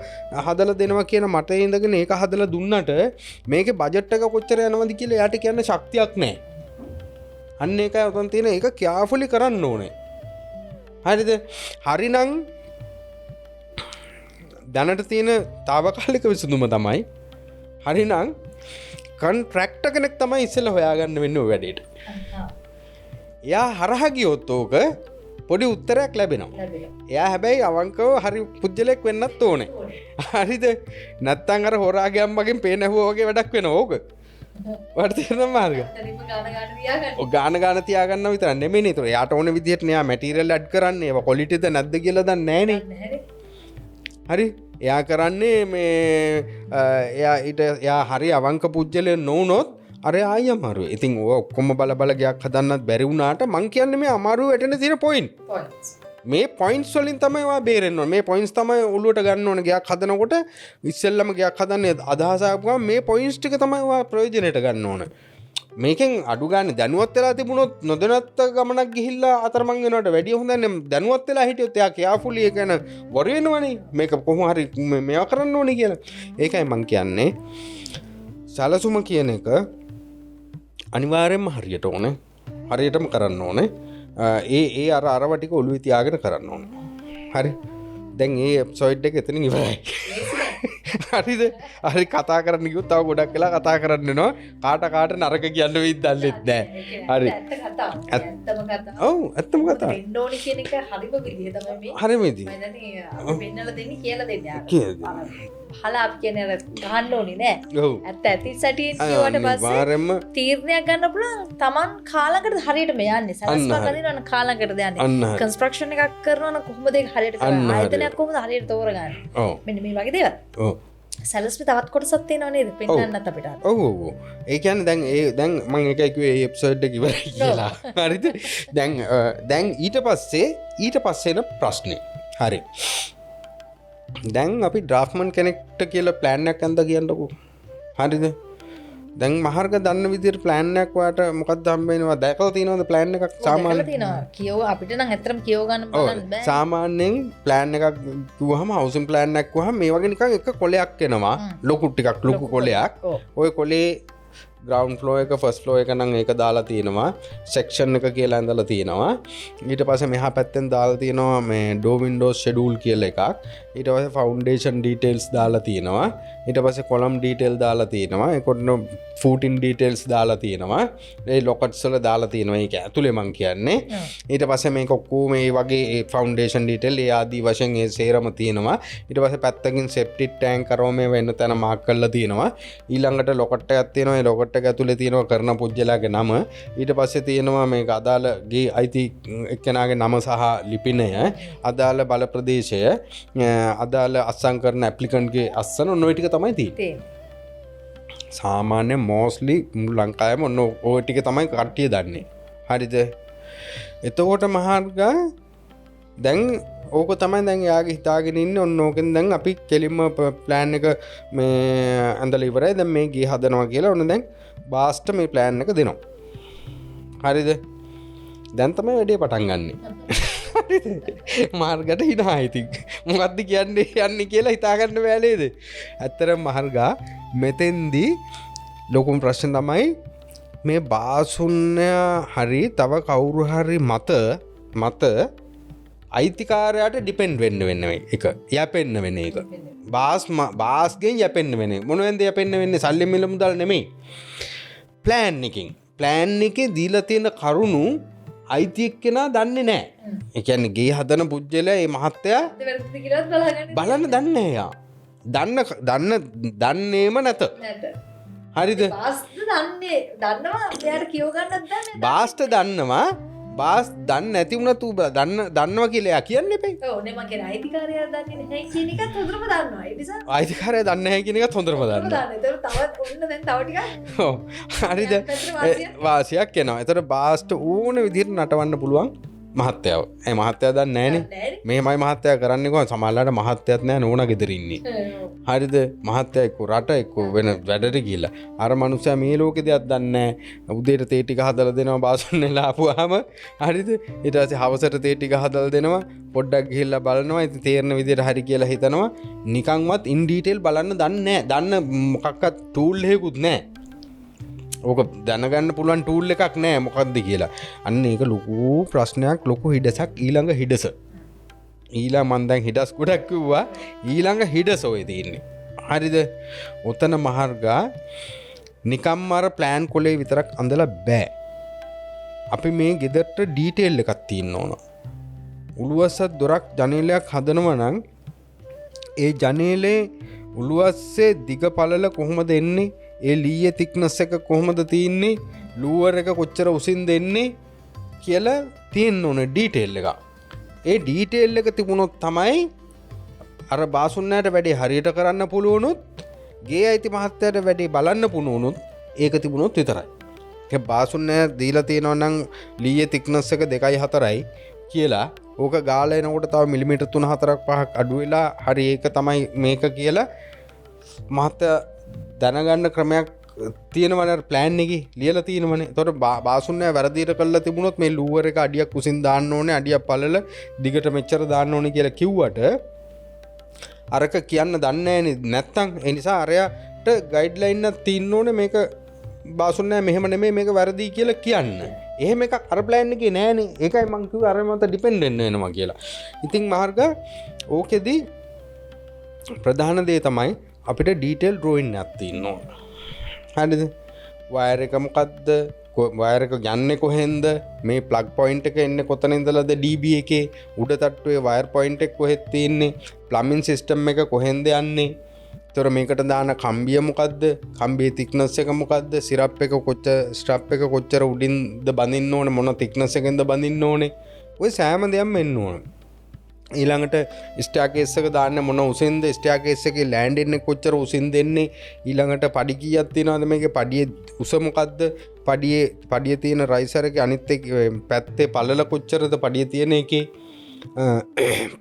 හදලා දෙනවා කියන මතේ ඉඳගෙන ඒක හදලා දුන්නට මේකේ බජට් එක කොච්චර යනවද කියලා එයාට කියන්න ශක්තියක් නැහැ. අන්න ඒකයි උතන් තියෙන ඒක කියාෆුලි කරන්න ඕනේ. හරිද? හරිනම් දැනට තියෙන తాවකාලික විසඳුම තමයි හරිනම් කොන්ට්‍රැක්ටර් කෙනෙක් තමයි ඉස්සෙල්ලා හොයාගන්න වෙන්නේ ඔය වැඩේට. එයා හරහා ගියොත් ඕක පොඩි උත්තරයක් ලැබෙනවා. එයා හැබැයි අවංකව හරි පුජ්‍යලෙක් වෙන්නත් ඕනේ. හරිද? නැත්තම් අර හොරාගේ අම්මගෙන් පේන ඇහුවා වගේ වැඩක් වෙනවා ඕක. වට තේරෙනවද මාර්ග? ගාන තියාගන්න විතර නෙමෙයිනේ. ඒතර එයාට ඕන විදිහට නේ මැටීරියල් ඇඩ් කරන්නේ. ඒවා ක්වොලිටිද නැද්ද කියලා දන්නේ නැහනේ. හරි? එයා කරන්නේ මේ එයා හරි අවංක පුජ්‍යලේ නොවුනොත් අර ආයි අමාරුයි. ඉතින් ඔක්කොම බල ගයක් හදන්නත් බැරි වුණාට මං කියන්නේ මේ අමාරුව වැටෙන තියෙන පොයින්ට්ස්. මේ පොයින්ට්ස් වලින් තමයි ඔයා බේරෙන්න ඕනේ. මේ පොයින්ට්ස් තමයි ඔළුවට ගන්න ඕනේ. ගයක් හදනකොට ඉස්සෙල්ලම ගයක් හදන්නේ අදහස ආපුවම මේ පොයින්ට්ස් ටික තමයි ඔයා ප්‍රයෝජනෙට ගන්න ඕනේ. මේකෙන් අඩු ගන්න දැනුවත් වෙලා තිබුණොත් නොදැනත් ගමනක් ගිහිල්ලා අතරමං වෙනවට වැඩිය හොඳයි. දැනුවත් වෙලා හිටියොත් එයා කෙයාෆුලි ඒක ගැන වොරි වෙනවනේ. මේක කොහොම හරි මේවා කරන්න ඕනේ කියලා. ඒකයි මං කියන්නේ සැලසුම කියන එක අනිවාර්යෙන්ම හරියට ඕනේ. හරියටම කරන්න ඕනේ. ඒ අරව ටික ඔළුවේ තියාගෙන කරන්න ඕනේ. හරි. දැන් මේ එපිසෝඩ් එක එතනින් ඉවරයි. හරිද? හරි කතා කරන්න කිව්වොත් තව ගොඩක් වෙලා කතා කරන්න වෙනවා. කාට නරක කියන්න වෙයිද දන්නෙත් නැහැ. හරි. ඇත්තම කතාව. ඔව් ඇත්තම කතාව. වෙන්න ඕනේ කියන එක හරිම විදිය තමයි මේ. හරිම විදිය. මම දන්නේ අපි වෙන්නලා දෙන්නේ කියලා දෙන්නේ. හලා අපි කියන්නේ අර ගහන්න ඕනේ නෑ. ඔව්. ඇත්ත සැටියෙන් කියවට පස්සේ තීරණයක් ගන්න පුළුවන්. Taman කාලකට හරියටම යන්නේ. සලස්වා කරනවා කාලකට යන්නේ. කන්ස්ට්‍රක්ෂන් එකක් කරනවා නම් කොහොමද ඒක හරියට කරන්නේ? ආයතනයක් කොහොමද හරියට තෝරගන්නේ? මෙන්න මේ වගේ දේවල්. ඔව්. සැලස්ම තවත් කොටසක් තියෙනවා නේද පෙන්වන්නත් අපිට. ඔව් ඔව්. ඒ කියන්නේ දැන් මම එකයි කිව්වේ මේ එපිසෝඩ් එක ඉවරයි කියලා. හරිද? දැන් ඊට පස්සේ එන ප්‍රශ්නේ. හරි. දැන් අපි ඩ්‍රාෆ්ට්මන් කෙනෙක්ට කියලා ප්ලෑන් එකක් අඳ කියන්නකෝ. හරිද? දැන් මහර්ග දන්න විදිහට ප්ලෑන් එකක් වාට මොකක්ද හම්බෙනවා දැකලා තියෙනවද ප්ලෑන් එකක් සාමාන්‍යයෙන් තියෙනවා කියව අපිට නම් ඇත්තටම කියව ගන්න බලන්න බෑ සාමාන්‍යයෙන් ප්ලෑන් එකක් කිව්වහම හවුසින් ප්ලෑන් එකක් කිව්වහම මේ වගේ නිකන් එක කොලයක් එනවා ලොකු ටිකක් ලොකු කොලයක් ওই කොලේ ග්‍රවුන්ඩ් ෆ්ලෝ එක ෆස්ට් ෆ්ලෝ එක නම් ඒක දාලා තියෙනවා සෙක්ෂන් එක කියලා ඇඳලා තියෙනවා ඊට පස්සේ මෙහා පැත්තෙන් දාලා තියෙනවා මේ ඩෝ වින්ඩෝස් ෂෙඩියුල් කියලා එකක් ඊට පස්සේ ෆවුන්ඩේෂන් ඩීටේල්ස් දාලා තියෙනවා ඊට පස්සේ කොලම් ඩීටේල් දාලා තියෙනවා ඒකට ෆූටින් ඩීටේල්ස් දාලා තියෙනවා ඒ ලොකට්ස් වල දාලා තියෙනවා ඒක ඇතුලේ මං කියන්නේ ඊට පස්සේ මේක ඔක්කොම මේ වගේ ඒ ෆවුන්ඩේෂන් ඩීටේල් ඒ ආදී වශයෙන් ඒ සේරම තියෙනවා ඊට පස්සේ පැත්තකින් සෙප්ටික් ටැංක් කරවම වෙන තැන මාක් කරලා තියෙනවා ඊළඟට ලොකට් එකක් තියෙනවා ඒ ලොකට් එක ඇතුලේ තියෙනවා කරන පුජ්‍යලාගේ නම ඊට පස්සේ තියෙනවා මේක අදාළ ගේ අයිති එක්කෙනාගේ නම සහ ලිපිනය අදාළ බල ප්‍රදේශය අදාළ අස්සම් කරන ඇප්ලිකන්ට්ගේ අස්සන ඔන්න ඔය ටික තමයි තියෙන්නේ සාමාන්‍ය මෝස්ලි ලංකාවේම ඔන්න ඔය ටික තමයි කට්ටිය දන්නේ හරිද එතකොට මහර්ගා දැන් ඕක තමයි දැන් යාගේ හිතාගෙන ඉන්නේ ඔන්න ඕකෙන් දැන් අපි කෙලින්ම ප්ලෑන් එක මේ ඇඳලා ඉවරයි දැන් මේ ගේ හදනවා කියලා ඔන්න දැන් බාස්ට මේ ප්ලෑන් එක දෙනවා හරිද දැන් තමයි වැඩේ පටන් ගන්නෙ හරිද මාර්ගට හිනා ඉතින් මොකද්ද කියන්නේ යන්නේ කියලා හිතාගන්න බෑ නේද ඇත්තටම මහර්ගා මෙතෙන්දී ලොකුම ප්‍රශ්න තමයි මේ බාසුන්‍ය හරි තව කවුරු හරි මත අයිතිකාරයාට ඩිපෙන්ඩ් වෙන්න එක යැපෙන්න වෙන එක බාස්ගෙන් යැපෙන්න වෙන මොනවෙන්ද යැපෙන්න වෙන්නේ සල්ලි මිල මුදල් නෙමෙයි ප්ලෑන් එකේ දීලා තියෙන කරුණු අයිති එක්කෙනා දන්නේ නැහැ ඒ කියන්නේ ගේ හදන පුජ්‍යලයා මේ මහත්තයා බලන්න දන්නේ නැහැ යා දන්නේම නැත හරිද බාස්ට දන්නවා බාස් දන්න නැති වුණත් ඌ දන්නවා කියලා එයා කියන්න එපේ. ඔව් නේ මම කියන්නේ අයිතිකාරයා දන්නේ නැහැ කියන එකත් හොඳටම දන්නවා. ඒ නිසා අයිතිකාරයා දන්නේ නැහැ කියන එකත් හොඳටම දන්නවා. ඒක තවත් ඔන්න දැන් තව ටිකක්. ඔව්. හරිද? වාසියක් එනවා. ඒතර බාස්ට ඕන විදිහට නටවන්න පුළුවන් මහත්තයාව. ඒ මහත්තයා දන්නේ නැහනේ. මෙහෙමයි මහත්තයා කරන්නේ කොහොමද? සමහරවිට මහත්තයාත් නැහැ නෝනා ගෙදර ඉන්නේ. හරිද? මහත්තයා එක්ක රට එක්ක වෙන වැඩට ගිහිල්ලා. අර මනුස්සයා මේ ලෝකේ දෙයක් දන්නේ නැහැ. උදේට තේ ටික හදලා දෙනවා බාසොන්නේලා ආපුවාම. හරිද? ඊට පස්සේ හවසට තේ ටික හදලා දෙනවා. පොඩ්ඩක් ගිහිල්ලා බලනවා. ඉතින් තේරෙන විදිහට හරි කියලා හිතනවා. නිකන්වත් ඉන් ඩීටේල් බලන්න දන්නේ නැහැ. දන්න මොකක්වත් ටූල් එකකුත් නැහැ. ඕක දැනගන්න පුළුවන් ටූල් එකක් නෑ මොකක්ද කියලා අන්න ඒක ලොකු ප්‍රශ්නයක් ලොකු හිඩසක් ඊළඟ හිඩස මන් දැන් හිඩස් ගොඩක් කිව්වා ඊළඟ හිඩස ඔය තියෙන්නේ හරිද ඔතන මහර්ගා නිකම්ම අර ප්ලෑන් කොලේ විතරක් අඳලා බෑ අපි මේ ගෙදරට ඩීටේල් එකක් තියෙන්න ඕන උළුවස්ස දොරක් ජනේලයක් හදනවා නම් ඒ ජනේලේ උළුවස්සේ දිග පළල කොහොමද එන්නේ ඒ ලීයේ තික්නස් එක කොහොමද තියෙන්නේ ලූවර් එක කොච්චර උසින් දෙන්නේ කියලා තියෙන්න ඕනේ ඩීටේල් එක. ඒ ඩීටේල් එක තිබුණොත් තමයි අර බාසුන්නයට වැඩේ හරියට කරන්න පුළුවනොත් ගේ අයිති මහත්තයාට වැඩේ බලන්න පුළුවනොත් ඒක තිබුණොත් විතරයි. ඒ බාසුන්නය දීලා තියෙනවා නම් ලීයේ තික්නස් එක 2.4යි කියලා ඕක ගාලා එනකොට තව මිලිමීටර් 3-4ක් 5ක් අඩු වෙලා හරි ඒක තමයි මේක කියලා මහත්තයා දැනගන්න ක්‍රමයක් තියෙනවනේ ප්ලෑන් එකේ ලියලා තියෙනවනේ. ඒතකොට බාසුන්නය වැරදියට කරලා තිබුණොත් මේ ලූවර් එක අඩියක් උසින් දාන්න ඕනේ, අඩියක් පළල දිගට මෙච්චර දාන්න ඕනේ කියලා කිව්වට අරක කියන්න දන්නේ නැත්තම් ඒ නිසා අරයට ගයිඩ්ලයින් එකක් තියෙන්න ඕනේ මේක බාසුන්නය මෙහෙම නෙමෙයි මේක වැරදි කියලා කියන්න. එහෙම එකක් අර ප්ලෑන් එකේ නෑනේ. ඒකයි මං කිව්වේ අර මත ඩිපෙන්ඩ් වෙන්න වෙනවා කියලා. ඉතින් මාර්ග ඕකෙදි ප්‍රධාන දේ තමයි අපිට ඩීටේල් ඩ්‍රෝයින් එකක් තියෙන්න ඕන. හරිද? වයර් එක මොකද්ද? වයර් එක යන්නේ කොහෙන්ද? මේ ප්ලග් පොයින්ට් එක එන්නේ කොතන ඉඳලාද DB එකේ? උඩ තට්ටුවේ වයර් පොයින්ට් එක කොහෙද තියෙන්නේ? ප්ලම්බින් සිස්ටම් එක කොහෙන්ද යන්නේ? ඒතර මේකට දාන කම්බිය මොකද්ද? කම්බියේ තික්නස් එක මොකද්ද? ස්ට්‍රැප් එක කොච්චර උඩින්ද බඳින්න ඕනේ? මොන තික්නස් එකෙන්ද බඳින්න ඕනේ? ඔය සෑම දෙයක්ම එන්න ඕන. ඊළඟට ස්ටෑකේස් එක දාන්න මොන උසින්ද ස්ටෑකේස් එකේ ලෑන්ඩ් එන්නේ කොච්චර උසින් දෙන්නේ ඊළඟට පඩි කීයක් තියෙනවද මේකේ පඩියේ උස මොකද්ද පඩියේ තියෙන රයිසර් එකේ අනිත් පැත්තේ පළල කොච්චරද පඩියේ තියෙන එකේ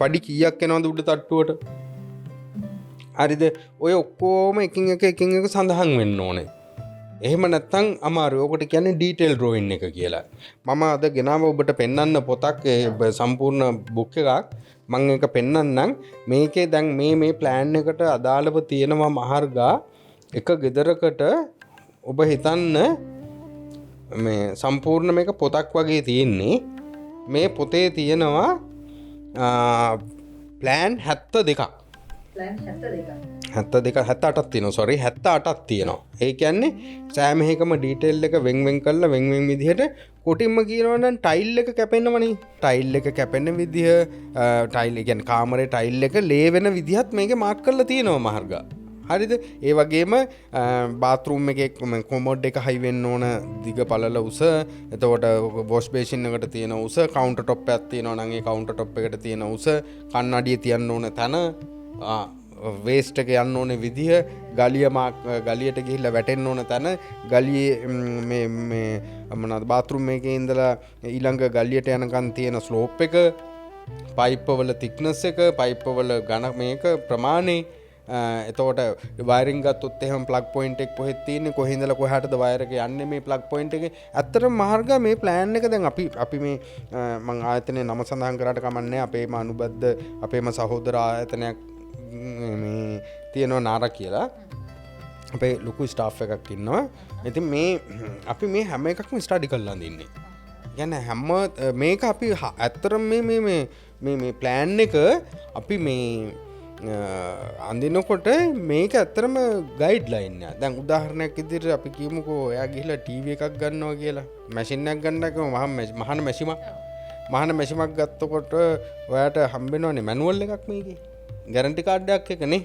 පඩි කීයක් එනවද උඩ තට්ටුවට හරිද ඔය ඔක්කොම එකින් එක සඳහන් වෙන්න ඕනේ එහෙම නැත්තම් අමාරුයි. ඔකට කියන්නේ ඩීටේල් ඩ්‍රොයින් එක කියලා. මම අද ගෙනාව ඔබට පෙන්වන්න පොතක් සම්පූර්ණ බුක් එකක්. මම ඒක පෙන්වන්නම්. මේකේ දැන් මේ ප්ලෑන් එකට අදාළව තියෙනවා මහර්ගා එක ගෙදරකට ඔබ හිතන්න මේ සම්පූර්ණ මේක පොතක් වගේ තියෙන්නේ. මේ පොතේ තියෙනවා ප්ලෑන් 72ක්. ප්ලෑන් 72ක්. 78ක් තියෙනවා සෝරි 78ක් තියෙනවා. ඒ කියන්නේ සෑම එකම ඩීටේල් එක වෙන් කරලා වෙන් විදිහට කොටින්ම කියනවා නම් ටයිල් එක කැපෙන්නවනේ. ටයිල් එක කැපෙන විදිහ ටයිල් කියන්නේ කාමරේ ටයිල් එක ලේ වෙන විදිහත් මේකේ මාක් කරලා තියෙනවා මහර්ගා. හරිද? ඒ වගේම බාත්රූම් එකේ කොමෝඩ් එක හයි වෙන්න ඕන දිග පළල උස. එතකොට වොෂ් බේසින් එකට තියෙන උස, කවුන්ටර් টොප් එකක් තියෙනවා නම් ඒ කවුන්ටර් টොප් එකට තියෙන උස, කන්නඩිය තියන්න ඕන තැන වේස්ට් එක යන්න ඕනේ විදිහ ගලියට ගිහිල්ලා වැටෙන්න ඕන තැන ගලියේ මේ මොනවාද බාත්රූම් එකේ ඉඳලා ඊළඟ ගලියට යනකන් තියෙන ස්ලෝප් එක පයිප් වල thickness එක පයිප් වල ඝන මේක ප්‍රමාණය එතකොට වයරින් ගත්තොත් එහෙම ප්ලග් පොයින්ට් එක කොහෙද තියෙන්නේ කොහේ ඉඳලා කොහාටද වයර් එක යන්නේ මේ ප්ලග් පොයින්ට් එකේ ඇත්තටම මහර්ගා මේ ප්ලෑන් එක දැන් අපි මේ මම ආයතනයේ නම සඳහන් කරාට කමන්නේ අපේම අනුබද්ධ අපේම සහෝදර ආයතනයක් මේ තියෙනවා නාරා කියලා අපේ ලොකු ස්ටාෆ් එකක් ඉන්නවා. ඉතින් මේ අපි මේ හැම එකක්ම ස්ටඩි කරලා දින්නේ. කියන්නේ හැම මේක අපි ඇත්තටම මේ ප්ලෑන් එක අපි මේ අඳිනකොට මේක ඇත්තටම ගයිඩ් ලයින් එක. දැන් උදාහරණයක් විදිහට අපි කියමුකෝ එයා ගිහිල්ලා ටීවී එකක් ගන්නවා කියලා. මැෂින් එකක් ගන්නකම මහාන මැෂිමක් ගත්තකොට ඔයාට හම්බෙනවනේ මැනුවල් එකක් මේකේ. ගැරන්ටි කාඩ්ඩයක් එක නේ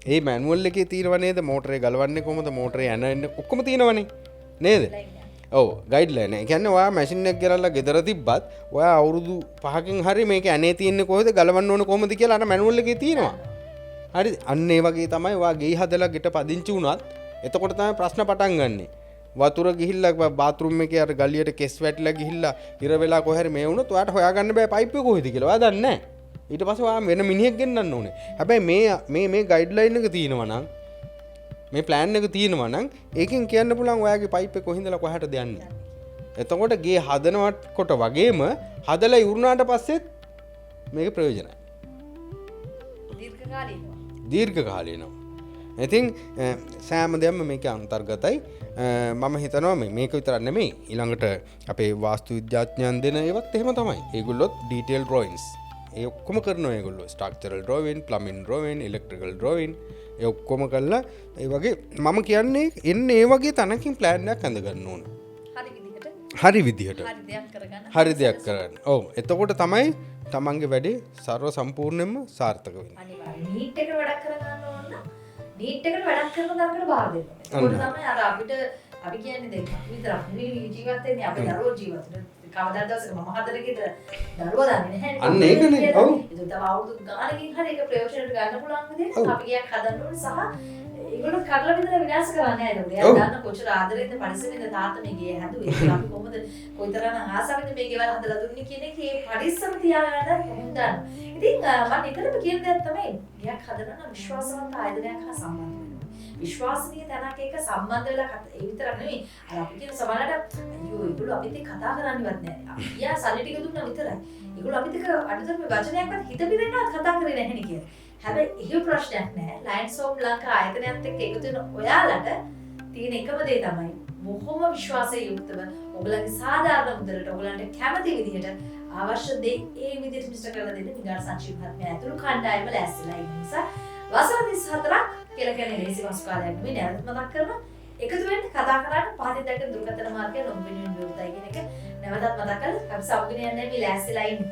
ඒ මැනුවල් එකේ තියෙනව නේද මෝටරේ ගලවන්නේ කොහොමද මෝටරේ යන ඔක්කොම තියෙනවනේ නේද ඔව් ගයිඩ්ලයින් ඒ කියන්නේ ඔයා මැෂින් එක ගෙරලා ගෙදර තිබ්බත් ඔයා අවුරුදු 5කින් හරි මේක ඇනේ තියෙන්නේ කොහෙද ගලවන්න ඕන කොහොමද කියලා අර මැනුවල් එකේ තියෙනවා හරි අන්න ඒ වගේ තමයි ඔයා ගෙයි හදලා ගෙට පදිංචි වුණත් එතකොට තමයි ප්‍රශ්න පටන් ගන්නෙ වතුර ගිහිල්ලා බාත්රූම් එකේ අර ගලියට කෙස් වැටිලා ගිහිල්ලා ඉර වෙලා කොහරි මේ වුණොත් ඔයාට හොයාගන්න බෑ පයිප් එක කොහෙද කියලා ඔයා දන්නේ නැහැ ඊට පස්සේ ඔයා වෙන මිනිහෙක් ගෙන්නන්න ඕනේ. හැබැයි මේ ගයිඩ්ලයින් එක තියෙනවා නම් මේ ප්ලෑන් එක තියෙනවා නම් ඒකෙන් කියන්න පුළුවන් ඔයාගේ පයිප් එක කොහින්දලා කොහාටද යන්නේ. එතකොට ගේ හදනකොට වගේම හදලා ඉවරුනාට පස්සෙත් මේක ප්‍රයෝජනයි. දීර්ඝකාලීනව. ඉතින් සෑම දෙයක්ම මේක අන්තර්ගතයි. මම හිතනවා මේක විතරක් නෙමෙයි ඊළඟට අපේ වාස්තු විද්‍යාඥයන් දෙන ඒවත් එහෙම තමයි. ඒගොල්ලොත් ඩීටේල් ඩ්‍රොයින්ස් ඒ ඔක්කොම කරනවා ඒගොල්ලෝ structural drawing, plumbing drawing, electrical drawing ඒ ඔක්කොම කරලා ඒ වගේ මම කියන්නේ එන්නේ ඒ වගේ තැනකින් ප්ලෑන් එකක් අඳ ගන්න ඕන. හරි විදිහට. හරි දෙයක් කරන්න. ඔව්. එතකොට තමයි තමන්ගේ වැඩේ ਸਰව සම්පූර්ණයෙන්ම සාර්ථක වෙන්නේ. අනිවාර්යයෙන්. නීට් එකට වැඩක් කරගන්න ඕන නම් නීට් එකට වැඩක් කරන දරකට බාර දෙන්න. ඒක තමයි අර අපිට අපි කියන්නේ දැන් විතරක් නෙවෙයි ජීවත් වෙන්නේ අපේ දරුවෝ ජීවත් වෙන කවදාද දවසක මම හදරකේද දරුවෝ දන්නේ නැහැ අන්න ඒකනේ ඔව් ඒක තමයි අවුරුදු ගානකින් හරි ඒක ප්‍රයෝජනට ගන්න පුළුවන් විදිහට අපි ගියක් හදන්න ඕනේ සහ ඒගොල්ලෝ කරලා විතර විනාශ කරන්නේ නැහැ නේද? එයා දන්න කොච්චර ආදරෙන්ද පරිස්සමෙන්ද තාත්තා මේ ගේ හැදුවේ. ඒක අපි කොහොමද කොයිතරම් ආසාවෙන්ද මේ ගෙවල් හදලා දුන්නේ කියන එක ඒ පරිස්සම තියාගන්න කොහොමද දන්න. ඉතින් මම එකටම කියන දෙයක් තමයි ගියක් හදනවා නම් විශ්වාසවන්ත ආයතනයක් හා සම්බන්ධ වෙන්න. විශ්වාසනීය තැනක් එක්ක සම්බන්ධ වෙලා ඒ විතරක් නෙමෙයි අර අපි කියන සමහරට අයියෝ ඒගොල්ලෝ අපිත් එක්ක කතා කරන්නවත් නැහැ. අපි යා සල්ලි ටික දුන්නා විතරයි. ඒගොල්ලෝ අපිත් එක්ක අඩුතරම වචනයක්වත් හිත පිරෙන්නවත් කතා කරේ නැහැ නේ කියලා. හැබැයි එහෙම ප්‍රශ්නයක් නැහැ. ලයන්ස් ඔෆ් ලංකා ආයතනයත් එක්ක එකතු වෙන ඔයාලට තියෙන එකම දේ තමයි බොහොම විශ්වාසයෙන් යුක්තව ඔයගලගේ සාධාරණ මුදලට ඔයගලන්ට කැමති විදිහට අවශ්‍ය දේ ඒ විදිහට මිස්ටර් කරලා දෙන්න විගාර සංචීව මහත්මයා ඇතුළු කණ්ඩායම ලෑස්තිලා ඉන්න නිසා වසර 34ක් කියලා කියන්නේ ලේසි මාස කාලයක් නෙවෙයි නේද මතක් කරනවා එකතු වෙන්න කතා කරන්න පහතින් දැක්ක දුර්ගතන මාර්ගය නොම්බිනින් විරුද්ධයි කියන එක නැවතත් මතක් කරලා අපි සම්ගිනිය යන්නේ මේ ලෑස්තිලා ඉන්නේ.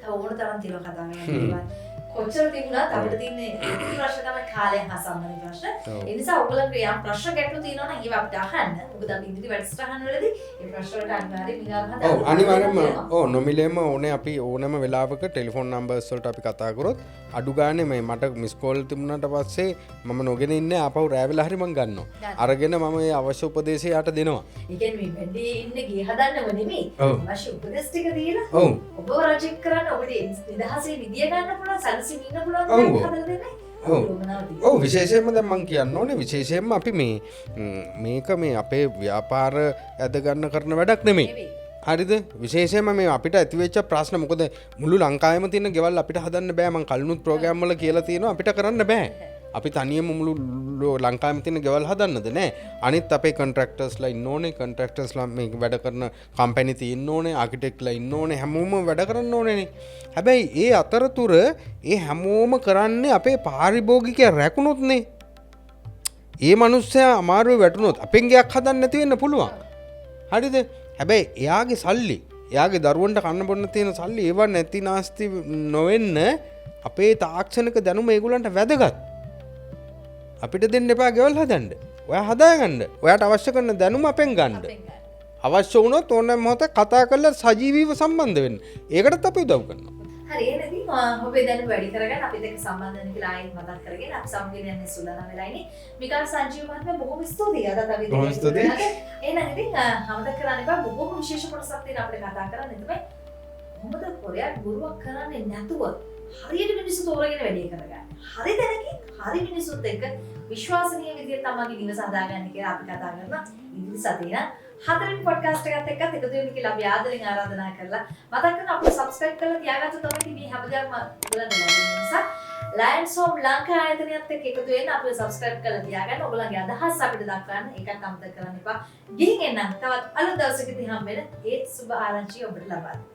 තව ඕන තරම් තියෙනවා කතා කරන්න. කොච්චර තිබුණත් අපිට තියෙන්නේ ප්‍රශ්න තමයි කාලය හා සම්බන්ධ ප්‍රශ්න. ඒ නිසා ඔයගොල්ලන්ගේ යම් ප්‍රශ්න ගැටලු තියෙනවා නම් ඒවා අපිට අහන්න. මොකද අපි ඉදිරි වැඩසටහන් වලදී ඒ ප්‍රශ්න වලට අනිවාර්යයෙන් විග්‍රහ ඔව් අනිවාර්යයෙන්ම නොමිලේම ඕනේ අපි ඕනම වෙලාවක ටෙලිෆෝන් නම්බර්ස් වලට අපි කතා කරොත් අඩු ගානේ මේ මට මිස් කෝල් තිබුණාට පස්සේ මම නොගෙන ඉන්නේ ආපහු රෑ වෙලා හරි මම ගන්නවා. අරගෙන මම මේ අවශ්‍ය උපදේශය යට දෙනවා. ඒ කියන්නේ මේ වැඩේ ඉන්නේ ගේ හදන්නව නෙමෙයි. අවශ්‍ය උපදෙස් ටික දීලා ඔව් ඔබ රජෙක් කරන්න ඔබට නිදහසේ විදිය ගන්න පුළුවන් සැලසීම ඉන්න පුළුවන් හදලා දෙන්නේ. ඔව් විශේෂයෙන්ම දැන් මම කියන්න ඕනේ විශේෂයෙන්ම අපි මේක මේ අපේ ව්‍යාපාර ඇද ගන්න කරන වැඩක් නෙමෙයි. හරිද? විශේෂයෙන්ම මේ අපිට ඇතිවෙච්ච ප්‍රශ්න මොකද මුළු ලංකාවෙම තියෙන ගෙවල් අපිට හදන්න බෑ. මම කලිනුත් ප්‍රෝග්‍රෑම් වල කියලා තියෙනවා අපිට කරන්න බෑ. අපි තනියම මුළු ලංකාවෙම තියෙන ගෙවල් හදන්නද නෑ. අනිත් අපේ කොන්ට්‍රැක්ටර්ස්ලා ඉන්න ඕනේ. කොන්ට්‍රැක්ටර්ස්ලා මේ වැඩ කරන කම්පැනි තියෙන්න ඕනේ. ආකිටෙක්ට්ලා ඉන්න ඕනේ. හැමෝම වැඩ කරන්න ඕනේනේ. හැබැයි ඒ අතරතුර ඒ හැමෝම කරන්නේ අපේ පාරිභෝගිකය රැකුණොත්නේ. ඒ මිනිස්සයා අමාරුවේ වැටුණොත් අපෙන් ගයක් හදන්න නැති වෙන්න පුළුවන්. හරිද? හැබැයි එයාගේ සල්ලි එයාගේ දරුවන්ට කන්න බොන්න තියෙන සල්ලි ඒව නැති නාස්ති නොවෙන්න අපේ තාක්ෂණික දැනුම ඒගොල්ලන්ට වැදගත්. අපිට දෙන්න එපා ගෙවල් හදන්න. ඔයා හදාගන්න. ඔයාට අවශ්‍ය කරන දැනුම අපෙන් ගන්න. අවශ්‍ය වුණොත් ඕනෑම මොහොතක කතා කරලා සජීවීව සම්බන්ධ වෙන්න. ඒකටත් අපි උදව් කරනවා. හරි එහෙනම් ඔබේ දැනුම වැඩි කරගන්න අපිත් එක්ක සම්බන්ධ වෙන්න කියලා ආයෙත් මතක් කරගෙන අපි සමගින් යන්නේ සූදානම් වෙලා ඉන්නේ. මිකල් සංජීව මහත්මයා බොහොම ස්තුතියි. අද අපි බොහොම ස්තුතියි. එහෙනම් ඉතින් අමතක කරන්න එපා බොහොම විශේෂ කොටසක් තියෙන අපිට කතා කරන්න. තමයි කොහොමද කොරියානු බොරුවක් කරන්නේ නැතුව හරියට මිනිස්සු තෝරගෙන වැඩේ කරගන්න. හරි දැනකින් හරි මිනිස්සුත් එක්ක විශ්වාසනීය විදිහට තමන්ගේ නිවස හදාගන්න කියලා අපි කතා කරනවා. ඉදිරි සතියේ හතරවෙනි පොඩ්කාස්ට් එකත් එක්කත් එකතු වෙන්න කියලා අපි ආදරෙන් ආරාධනා කරලා මතක් කරනවා අපිට සබ්ස්ක්‍රයිබ් කරලා තියාගත්තොත් තමයි මේ හැමදාම ඔයගලන්ට ලැබෙන නිසා ලයන්ස් හෝම් ලංකා ආයතනයත් එක්ක එකතු වෙන්න අපිව සබ්ස්ක්‍රයිබ් කරලා තියාගන්න. ඔයගලගේ අදහස් අපිට දක්වන්න ඒකත් අමතක කරන්න එපා. ගිහින් එන්න තවත් අලුත් දවසකදී හම්බ වෙන ඒ සුබ ආරංචිය ඔබට ලබා දෙන්න.